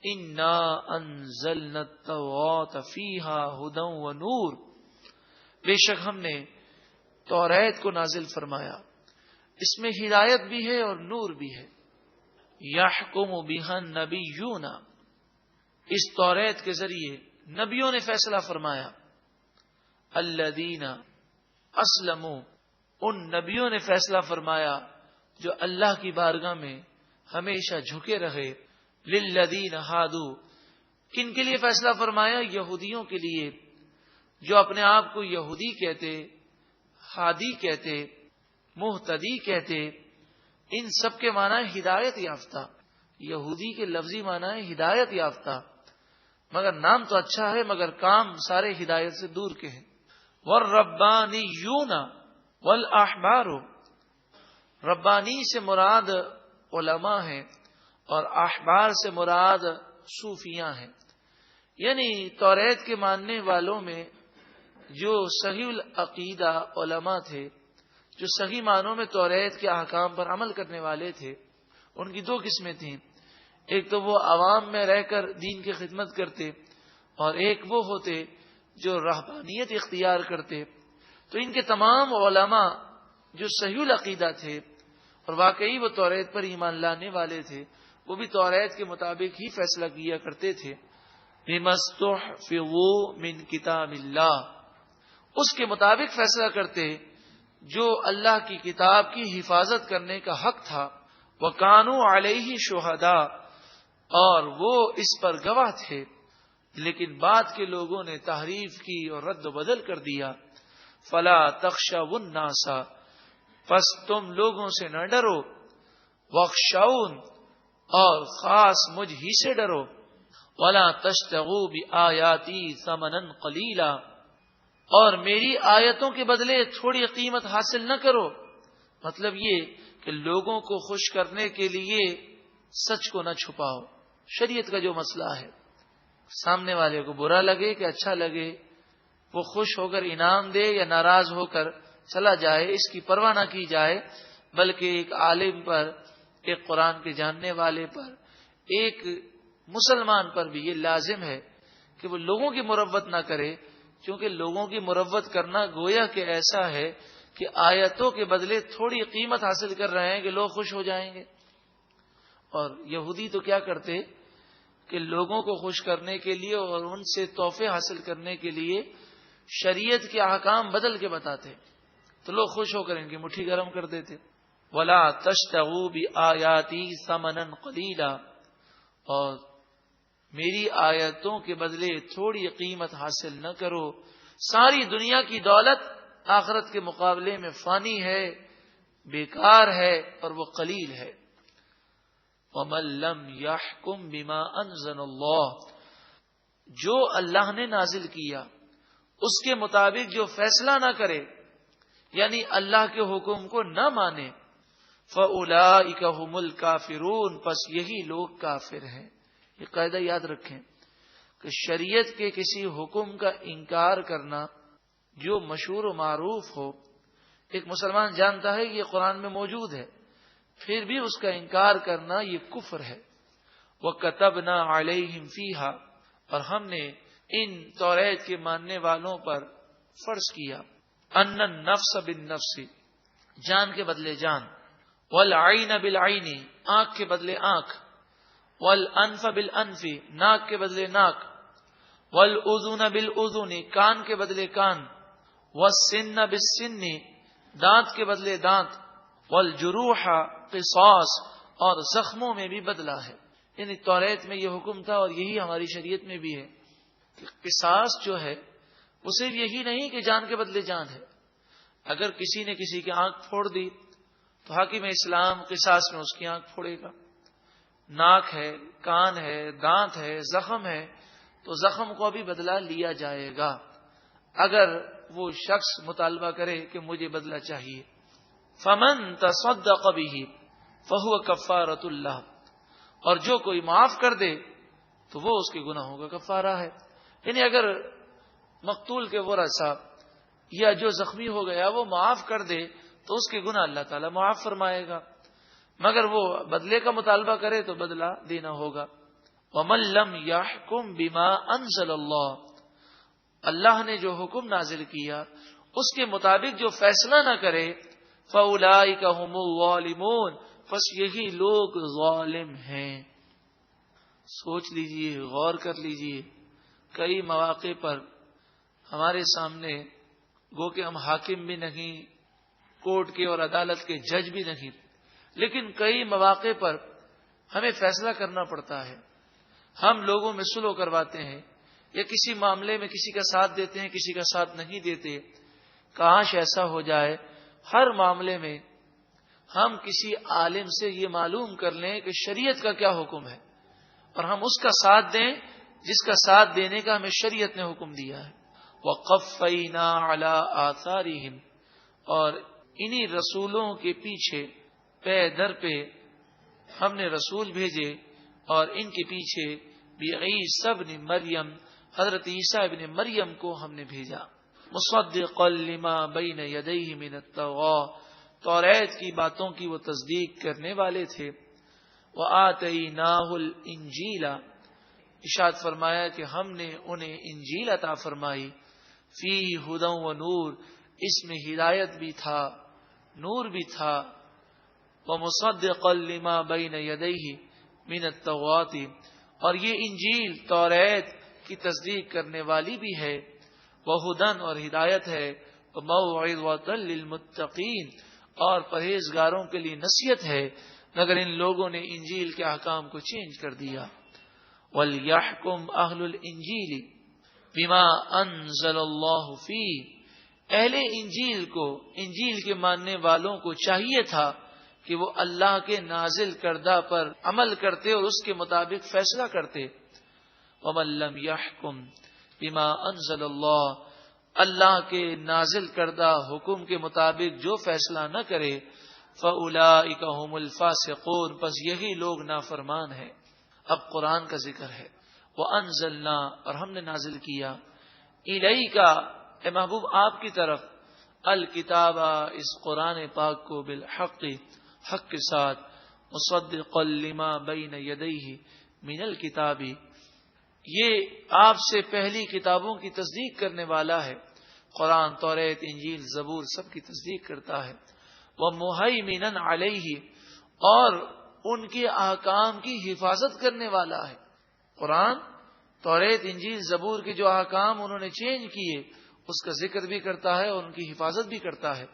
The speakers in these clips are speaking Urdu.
انا انزلنا التوراۃ فیہا ھدی ونور، بے شک ہم نے توریت کو نازل فرمایا، اس میں ہدایت بھی ہے اور نور بھی ہے۔ یحکم بہا النبیون، اس توریت کے ذریعے نبیوں نے فیصلہ فرمایا۔ الذین اسلموا، ان نبیوں نے فیصلہ فرمایا جو اللہ کی بارگاہ میں ہمیشہ جھکے رہے۔ للذین ہادوا، کن کے لیے فیصلہ فرمایا؟ یہودیوں کے لیے جو اپنے آپ کو یہودی کہتے، ہادی کہتے، مہتدی کہتے۔ ان سب کے معنی ہدایت یافتہ، یہودی کے لفظی معنی ہے ہدایت یافتہ، مگر نام تو اچھا ہے مگر کام سارے ہدایت سے دور کے ہیں۔ والربانیون والاحبار، ربانی سے مراد علماء ہیں اور احبار سے مراد صوفیاں ہیں، یعنی توریت کے ماننے والوں میں جو صحیح العقیدہ علماء تھے، جو صحیح معنوں میں توریت کے احکام پر عمل کرنے والے تھے، ان کی دو قسمیں تھیں۔ ایک تو وہ عوام میں رہ کر دین کی خدمت کرتے، اور ایک وہ ہوتے جو رہبانیت اختیار کرتے۔ تو ان کے تمام علماء جو صحیح العقیدہ تھے اور واقعی وہ توریت پر ایمان لانے والے تھے، وہ بھی توریت کے مطابق ہی فیصلہ کیا کرتے تھے۔ بما استحفظوا من کتاب اللہ، اس کے مطابق فیصلہ کرتے جو اللہ کی کتاب کی حفاظت کرنے کا حق تھا۔ وَكَانُوا عَلَيْهِ شُهَدَاءَ، اور وہ اس پر گواہ تھے، لیکن بعد کے لوگوں نے تحریف کی اور رد و بدل کر دیا۔ فَلَا تَخْشَوُا النَّاسَ، پس تم لوگوں سے نہ ڈرو۔ وَاخْشَوْنِ، اور خاص مجھ ہی سے ڈرو۔ وَلَا تَشْتَرُوا بِآيَاتِي ثَمَنًا قَلِيلًا، اور میری آیتوں کے بدلے تھوڑی قیمت حاصل نہ کرو۔ مطلب یہ کہ لوگوں کو خوش کرنے کے لیے سچ کو نہ چھپاؤ۔ شریعت کا جو مسئلہ ہے، سامنے والے کو برا لگے کہ اچھا لگے، وہ خوش ہو کر انعام دے یا ناراض ہو کر چلا جائے، اس کی پرواہ نہ کی جائے، بلکہ ایک عالم پر، ایک قرآن کے جاننے والے پر، ایک مسلمان پر بھی یہ لازم ہے کہ وہ لوگوں کی مروت نہ کرے، کیونکہ لوگوں کی مروت کرنا گویا کہ ایسا ہے کہ آیتوں کے بدلے تھوڑی قیمت حاصل کر رہے ہیں کہ لوگ خوش ہو جائیں گے۔ اور یہودی تو کیا کرتے کہ لوگوں کو خوش کرنے کے لیے اور ان سے تحفے حاصل کرنے کے لیے شریعت کے احکام بدل کے بتاتے، تو لوگ خوش ہو کر ان کی مٹھی گرم کر دیتے۔ وَلَا تَشْتَرُوا بِآيَاتِي ثَمَنًا قَلِيلًا، اور میری آیتوں کے بدلے تھوڑی قیمت حاصل نہ کرو۔ ساری دنیا کی دولت آخرت کے مقابلے میں فانی ہے، بیکار ہے اور وہ قلیل ہے۔ وَمَن لَّمْ يَحْكُم بِمَا أَنزَلَ اللَّهُ، جو اللہ نے نازل کیا اس کے مطابق جو فیصلہ نہ کرے، یعنی اللہ کے حکم کو نہ مانے، فَأُولَٰئِكَ هُمُ الْكَافِرُونَ، پس یہی لوگ کافر ہیں۔ یہ قاعدہ یاد رکھیں کہ شریعت کے کسی حکم کا انکار کرنا جو مشہور و معروف ہو، ایک مسلمان جانتا ہے یہ قرآن میں موجود ہے، پھر بھی اس کا انکار کرنا یہ کفر ہے۔ وَكَتَبْنَا عَلَيْهِمْ فِيهَا، اور ہم نے ان توریت کے ماننے والوں پر فرض کیا، أَنَّ النَّفْسَ بِالنَّفْسِ، جان کے بدلے جان، وَالْعَيْنَ بِالْعَيْنِ، آنکھ کے بدلے آنکھ، وَالْأَنْفَ بِالْأَنْفِ، ناک کے بدلے ناک، وَالْأُذُنَ بِالْأُذُنِ، کان کے بدلے کان، وَالسِّنَّ بِالسِّنِّ، دانت کے بدلے دانت، وَالْجُرُوحَ قِصَاص، اور زخموں میں بھی بدلہ ہے۔ یعنی توریت میں یہ حکم تھا اور یہی ہماری شریعت میں بھی ہے کہ قصاص جو ہے وہ صرف یہی نہیں کہ جان کے بدلے جان ہے۔ اگر کسی نے کسی کی آنکھ پھوڑ دی تو حاکم اسلام قصاص میں اس کی آنکھ پھوڑے گا۔ ناک ہے، کان ہے، دانت ہے، زخم ہے، تو زخم کو بھی بدلہ لیا جائے گا اگر وہ شخص مطالبہ کرے کہ مجھے بدلہ چاہیے۔ فمن تصدق به فهو کفارۃ اللہ، اور جو کوئی معاف کر دے تو وہ اس کے گناہوں کا کفارہ ہے۔ یعنی اگر مقتول کے ورثہ یا جو زخمی ہو گیا وہ معاف کر دے تو اس کے گناہ اللہ تعالیٰ معاف فرمائے گا، مگر وہ بدلے کا مطالبہ کرے تو بدلہ دینا ہوگا۔ وَمَن لَّمْ يَحْكُم بِمَا أَنزَلَ اللَّهُ، اللہ نے جو حکم نازل کیا اس کے مطابق جو فیصلہ نہ کرے، فَأُولَٰئِكَ هُمُ الظَّالِمُونَ، بس یہی لوگ ظالم ہیں۔ سوچ لیجئے، غور کر لیجئے، کئی مواقع پر ہمارے سامنے گو کہ ہم حاکم بھی نہیں، کورٹ کے اور عدالت کے جج بھی نہیں، لیکن کئی مواقع پر ہمیں فیصلہ کرنا پڑتا ہے۔ ہم لوگوں میں صلح کرواتے ہیں یا کسی معاملے میں کسی کا ساتھ دیتے ہیں، کسی کا ساتھ نہیں دیتے۔ کاش ایسا ہو جائے ہر معاملے میں ہم کسی عالم سے یہ معلوم کر لیں کہ شریعت کا کیا حکم ہے، اور ہم اس کا ساتھ دیں جس کا ساتھ دینے کا ہمیں شریعت نے حکم دیا ہے۔ وَقَفَّيْنَا عَلَىٰ آثَارِهِمْ، اور انہی رسولوں کے پیچھے پے در پہ ہم نے رسول بھیجے، اور ان کے پیچھے بعیسی ابن مریم، حضرت عیسیٰ ابن مریم کو ہم نے بھیجا، مصدقا لما بین یدیہ من التوراۃ، توریت کی باتوں کی وہ تصدیق کرنے والے تھے۔ وآتیناہ الانجیل، ارشاد فرمایا کہ ہم نے انہیں انجیل عطا فرمائی، فیہ ھدی و نور، اس میں ہدایت بھی تھا، نور بھی تھا، ومصدقا لما بین یدیہ من التوراۃ، اور یہ انجیل توریت کی تصدیق کرنے والی بھی ہے، وہدن، اور ہدایت ہے، وموعظۃ للمتقین، اور پرہیزگاروں کے لیے نصیحت ہے، مگر ان لوگوں نے انجیل کے احکام کو چینج کر دیا۔ وَلْيَحْكُمْ أَهْلُ الْإِنجِيلِ بِمَا أَنزَلَ اللَّهُ فِيهِ، اہل انجیل کو، انجیل کے ماننے والوں کو چاہیے تھا کہ وہ اللہ کے نازل کردہ پر عمل کرتے اور اس کے مطابق فیصلہ کرتے۔ وَمَن لَّمْ يَحْكُمْ بِمَا أَنزَلَ اللَّهُ، اللہ کے نازل کردہ حکم کے مطابق جو فیصلہ نہ کرے، فَأُولَٰئِكَ هُمُ الْفَاسِقُونَ، بس یہی لوگ نافرمان ہیں۔ اب قرآن کا ذکر ہے، وَأَنزَلْنَا، اور ہم نے نازل کیا، إِلَيْكَ، اے محبوب آپ کی طرف، الکتاب، اس قرآن پاک کو، بالحق، حق کے ساتھ، مصدقا لما بین یدیہ من الکتاب، یہ آپ سے پہلی کتابوں کی تصدیق کرنے والا ہے، قرآن، توریت، انجیل، زبور سب کی تصدیق کرتا ہے، وَمُہَیْمِنًا عَلَیہ، اور ان کے احکام کی حفاظت کرنے والا ہے۔ قرآن، توریت، انجیل، زبور کے جو احکام انہوں نے چینج کیے اس کا ذکر بھی کرتا ہے اور ان کی حفاظت بھی کرتا ہے۔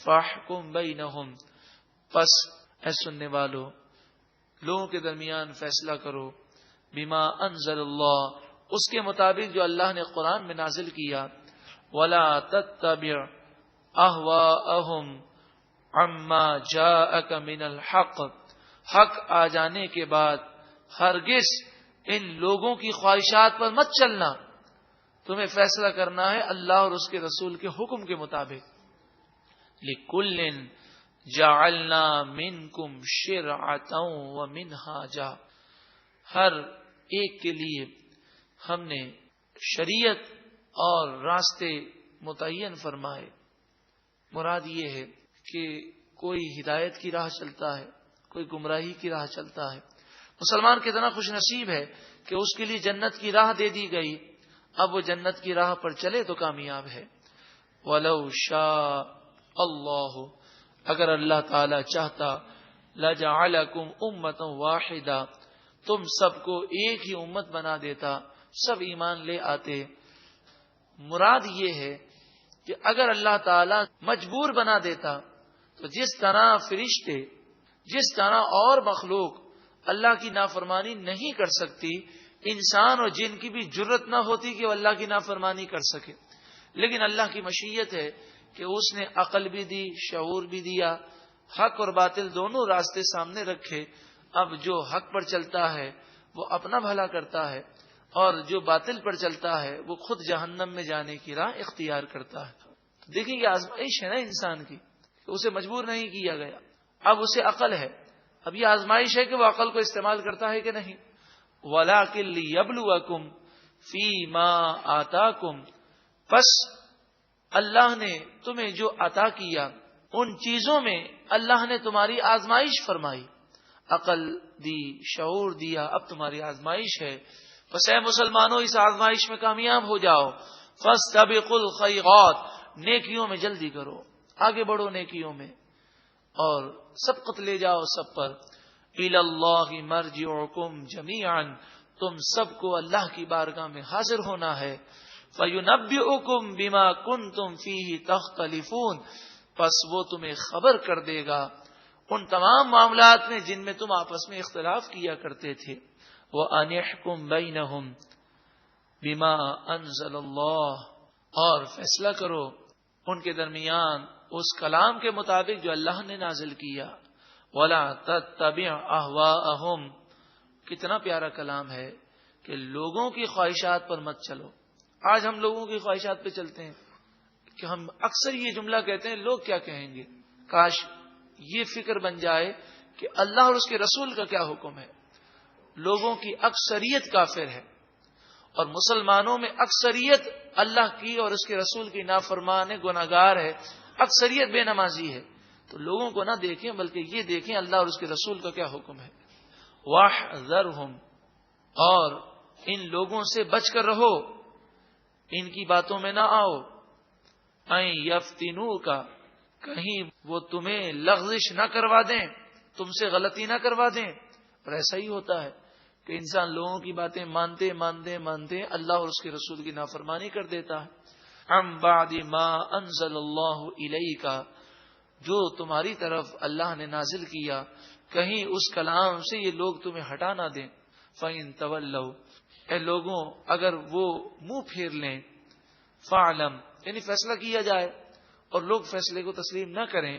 فَاحْكُم بَيْنَهُمْ، پس اے سننے والو لوگوں کے درمیان فیصلہ کرو، بما انزل اللہ، اس کے مطابق جو اللہ نے قرآن میں نازل کیا، ولا تتبع اہواءہم عما جاءک من الحق، حق آ جانے کے بعد ہرگز ان لوگوں کی خواہشات پر مت چلنا، تمہیں فیصلہ کرنا ہے اللہ اور اس کے رسول کے حکم کے مطابق۔ لِكُلٍّ جَعَلْنَا مِنْكُمْ شِرْعَةً وَمِنْهَاجًا، ہر ایک کے لیے ہم نے شریعت اور راستے متعین فرمائے۔ مراد یہ ہے کہ کوئی ہدایت کی راہ چلتا ہے، کوئی گمراہی کی راہ چلتا ہے، مسلمان کتنا خوش نصیب ہے کہ اس کے لیے جنت کی راہ دے دی گئی، اب وہ جنت کی راہ پر چلے تو کامیاب ہے۔ وَلَوْ شَاءَ اللَّهُ، اگر اللہ تعالی چاہتا، لَجَعَلَكُمْ أُمَّةً وَاحِدَةً، تم سب کو ایک ہی امت بنا دیتا، سب ایمان لے آتے۔ مراد یہ ہے کہ اگر اللہ تعالی مجبور بنا دیتا تو جس طرح فرشتے، جس طرح اور مخلوق اللہ کی نافرمانی نہیں کر سکتی، انسان اور جن کی بھی جرت نہ ہوتی کہ وہ اللہ کی نافرمانی کر سکے، لیکن اللہ کی مشیت ہے کہ اس نے عقل بھی دی، شعور بھی دیا، حق اور باطل دونوں راستے سامنے رکھے۔ اب جو حق پر چلتا ہے وہ اپنا بھلا کرتا ہے، اور جو باطل پر چلتا ہے وہ خود جہنم میں جانے کی راہ اختیار کرتا ہے۔ دیکھیں یہ آزمائش ہے نا انسان کی، اسے مجبور نہیں کیا گیا، اب اسے عقل ہے، اب یہ آزمائش ہے کہ وہ عقل کو استعمال کرتا ہے کہ نہیں۔ وَلَٰكِن لِّيَبْلُوَكُمْ فِي مَا آتَاكُمْ، پس اللہ نے تمہیں جو عطا کیا ان چیزوں میں اللہ نے تمہاری آزمائش فرمائی۔ عقل دی، شعور دیا، اب تمہاری آزمائش ہے، بس اے مسلمانوں اس آزمائش میں کامیاب ہو جاؤ. فاستبقوا الخیرات، نیکیوں میں جلدی کرو، آگے بڑھو نیکیوں میں، اور سبقت لے جاؤ سب پر. الی اللہ مرجعکم جمیعا، تم سب کو اللہ کی بارگاہ میں حاضر ہونا ہے. فینبئکم بما کنتم فیہ تختلفون، پس وہ تمہیں خبر کر دے گا ان تمام معاملات میں جن میں تم آپس میں اختلاف کیا کرتے تھے. وَأَنِحْكُمْ بَيْنَهُمْ بِمَا أَنزَلَ اللَّهُ، اور فیصلہ کرو ان کے درمیان اس کلام کے مطابق جو اللہ نے نازل کیا. وَلَا تَتَّبِعْ أَهْوَاءَهُمْ، کتنا پیارا کلام ہے کہ لوگوں کی خواہشات پر مت چلو. آج ہم لوگوں کی خواہشات پہ چلتے ہیں کہ ہم اکثر یہ جملہ کہتے ہیں لوگ کیا کہیں گے. کاش یہ فکر بن جائے کہ اللہ اور اس کے رسول کا کیا حکم ہے. لوگوں کی اکثریت کافر ہے اور مسلمانوں میں اکثریت اللہ کی اور اس کے رسول کی نافرمان ہے، گناہگار ہے، اکثریت بے نمازی ہے. تو لوگوں کو نہ دیکھیں بلکہ یہ دیکھیں اللہ اور اس کے رسول کا کیا حکم ہے. وَاحْذَرْهُمْ، اور ان لوگوں سے بچ کر رہو، ان کی باتوں میں نہ آؤ. اَن يَفْتِنُوكَ، کہیں وہ تمہیں لغزش نہ کروا دیں، تم سے غلطی نہ کروا دیں. پر ایسا ہی ہوتا ہے کہ انسان لوگوں کی باتیں مانتے مانتے مانتے اللہ اور اس کے رسول کی نافرمانی کر دیتا ہے. عَن بَعْدِ مَا أَنزَلَ اللَّهُ إِلَيْكَ، جو تمہاری طرف اللہ نے نازل کیا، کہیں اس کلام سے یہ لوگ تمہیں ہٹا نہ دیں. فَإِن تَوَلَّوْا، اے لوگوں اگر وہ منہ پھیر لیں، فَاعْلَمْ، یعنی فیصلہ کیا جائے اور لوگ فیصلے کو تسلیم نہ کریں،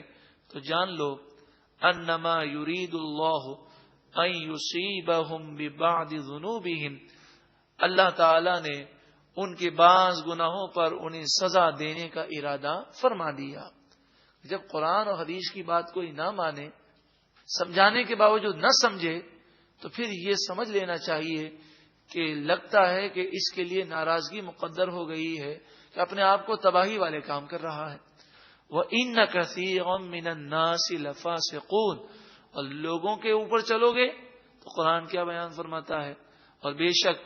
تو جان لو انما یرید اللہ ان یصیبہم ببعض ذنوبہم، اللہ تعالی نے ان کے بعض گناہوں پر انہیں سزا دینے کا ارادہ فرما دیا. جب قرآن اور حدیث کی بات کوئی نہ مانے، سمجھانے کے باوجود نہ سمجھے، تو پھر یہ سمجھ لینا چاہیے کہ لگتا ہے کہ اس کے لیے ناراضگی مقدر ہو گئی ہے، کہ اپنے آپ کو تباہی والے کام کر رہا ہے. وَإِنَّ كَثِيرًا مِّنَ النَّاسِ لَفَاسِقُونَ، اور لوگوں کے اوپر چلو گے تو قرآن کیا بیان فرماتا ہے، اور بے شک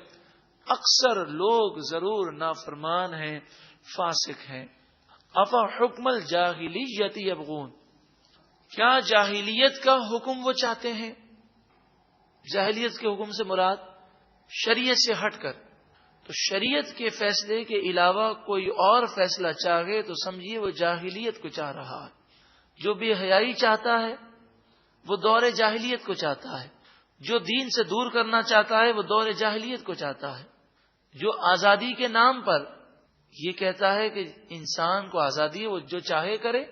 اکثر لوگ ضرور نافرمان ہیں، فاسق ہیں. أَفَحُكْمَ الْجَاهِلِيَّةِ يَبْغُونَ، کیا جاہلیت کا حکم وہ چاہتے ہیں؟ جاہلیت کے حکم سے مراد شریعت سے ہٹ کر، تو شریعت کے فیصلے کے علاوہ کوئی اور فیصلہ چاہے تو سمجھیے وہ جاہلیت کو چاہ رہا ہے. جو بے حیائی چاہتا ہے وہ دور جاہلیت کو چاہتا ہے، جو دین سے دور کرنا چاہتا ہے وہ دور جاہلیت کو چاہتا ہے. جو آزادی کے نام پر یہ کہتا ہے کہ انسان کو آزادی ہے، وہ جو چاہے کرے،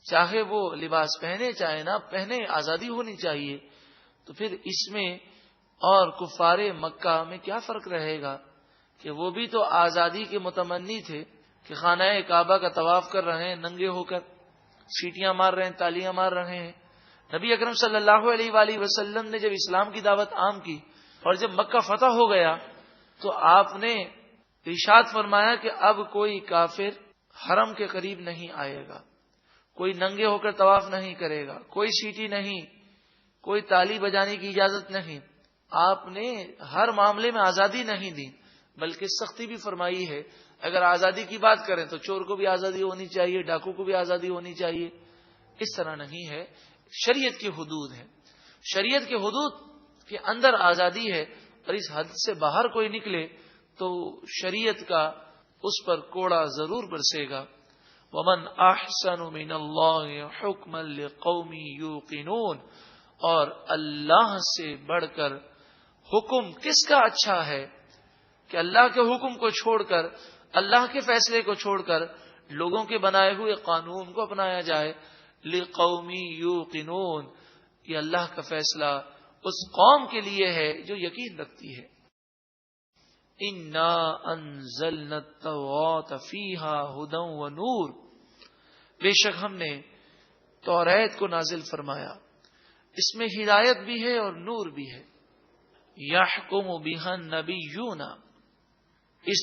چاہے وہ لباس پہنے چاہے نہ پہنے، آزادی ہونی چاہیے، تو پھر اس میں اور کفار مکہ میں کیا فرق رہے گا کہ وہ بھی تو آزادی کے متمنی تھے کہ خانہ کعبہ کا طواف کر رہے ہیں ننگے ہو کر، سیٹیاں مار رہے ہیں، تالیاں مار رہے ہیں. نبی اکرم صلی اللہ علیہ وآلہ وسلم نے جب اسلام کی دعوت عام کی اور جب مکہ فتح ہو گیا تو آپ نے ارشاد فرمایا کہ اب کوئی کافر حرم کے قریب نہیں آئے گا، کوئی ننگے ہو کر طواف نہیں کرے گا، کوئی سیٹی نہیں، کوئی تالی بجانے کی اجازت نہیں. آپ نے ہر معاملے میں آزادی نہیں دی بلکہ سختی بھی فرمائی ہے. اگر آزادی کی بات کریں تو چور کو بھی آزادی ہونی چاہیے، ڈاکو کو بھی آزادی ہونی چاہیے. اس طرح نہیں ہے، شریعت کی حدود ہے، شریعت کے حدود کے اندر آزادی ہے، اور اس حد سے باہر کوئی نکلے تو شریعت کا اس پر کوڑا ضرور برسے گا. وَمَنْ أَحْسَنُ مِنَ اللَّهِ حُكْمًا لِقَوْمٍ يُوقِنُونَ، اور اللہ سے بڑھ کر حکم کس کا اچھا ہے کہ اللہ کے حکم کو چھوڑ کر، اللہ کے فیصلے کو چھوڑ کر لوگوں کے بنائے ہوئے قانون کو اپنایا جائے. لِقَوْمٍ يُوقِنُونَ، یہ اللہ کا فیصلہ اس قوم کے لیے ہے جو یقین رکھتی ہے. إِنَّا أَنزَلْنَا التَّوْرَاةَ فِيهَا هُدًى وَنُورٌ، بے شک ہم نے توریت کو نازل فرمایا، اس میں ہدایت بھی ہے اور نور بھی ہے. يَحْكُمُ بِهَا النَّبِيُّونَ، اس